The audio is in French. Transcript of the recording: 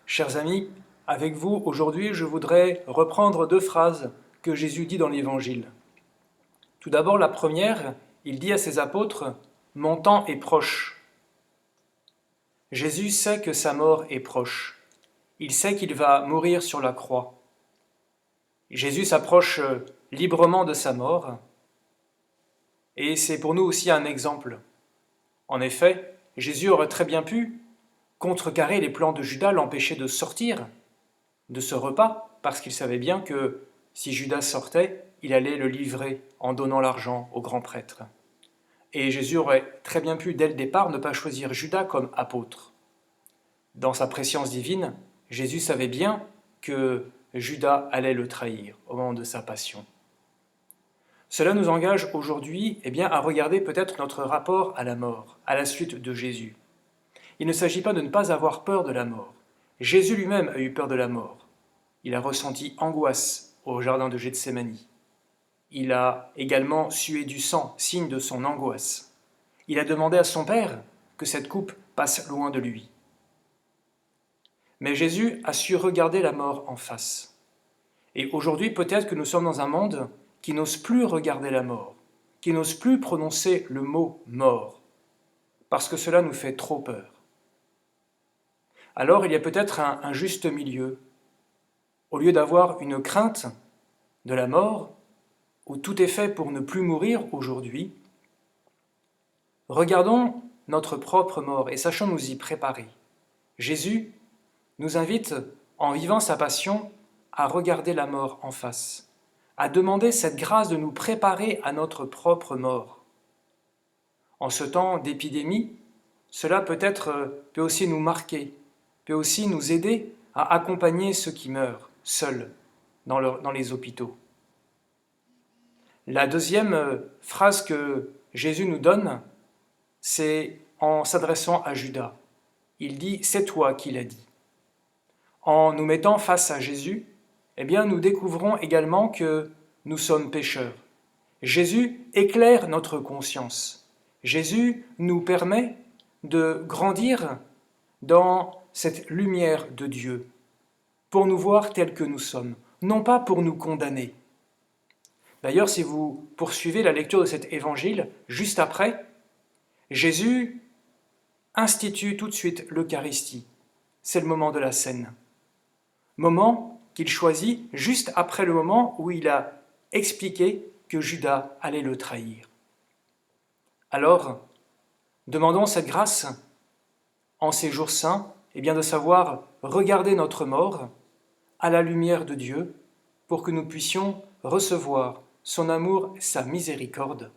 Chers amis, avec vous, aujourd'hui, je voudrais reprendre deux phrases que Jésus dit dans l'Évangile. Tout d'abord, la première, il dit à ses apôtres, « Mon temps est proche ». Jésus sait que sa mort est proche. Il sait qu'il va mourir sur la croix. Jésus s'approche librement de sa mort, et c'est pour nous aussi un exemple. En effet, Jésus aurait très bien pu contrecarrer les plans de Judas, l'empêcher de sortir de ce repas, parce qu'il savait bien que si Judas sortait, il allait le livrer en donnant l'argent au grand prêtre. Et Jésus aurait très bien pu, dès le départ, ne pas choisir Judas comme apôtre. Dans sa prescience divine, Jésus savait bien que Judas allait le trahir au moment de sa passion. Cela nous engage aujourd'hui à regarder peut-être notre rapport à la mort, à la suite de Jésus. Il ne s'agit pas de ne pas avoir peur de la mort. Jésus lui-même a eu peur de la mort. Il a ressenti angoisse au jardin de Gethsémani. Il a également sué du sang, signe de son angoisse. Il a demandé à son Père que cette coupe passe loin de lui. Mais Jésus a su regarder la mort en face. Et aujourd'hui, peut-être que nous sommes dans un monde qui n'ose plus regarder la mort, qui n'ose plus prononcer le mot mort, parce que cela nous fait trop peur. Alors il y a peut-être un juste milieu. Au lieu d'avoir une crainte de la mort, où tout est fait pour ne plus mourir aujourd'hui, regardons notre propre mort et sachons nous y préparer. Jésus nous invite, en vivant sa passion, à regarder la mort en face, à demander cette grâce de nous préparer à notre propre mort. En ce temps d'épidémie, cela peut aussi nous marquer, peut aussi nous aider à accompagner ceux qui meurent seuls dans les hôpitaux. La deuxième phrase que Jésus nous donne, c'est en s'adressant à Judas. Il dit « C'est toi qui l'as dit ». En nous mettant face à Jésus, nous découvrons également que nous sommes pécheurs. Jésus éclaire notre conscience. Jésus nous permet de grandir dans cette lumière de Dieu, pour nous voir tels que nous sommes, non pas pour nous condamner. D'ailleurs, si vous poursuivez la lecture de cet évangile, juste après, Jésus institue tout de suite l'Eucharistie. C'est le moment de la scène. Moment qu'il choisit juste après le moment où il a expliqué que Judas allait le trahir. Alors, demandons cette grâce en ces jours saints, de savoir regarder notre mort à la lumière de Dieu pour que nous puissions recevoir son amour et sa miséricorde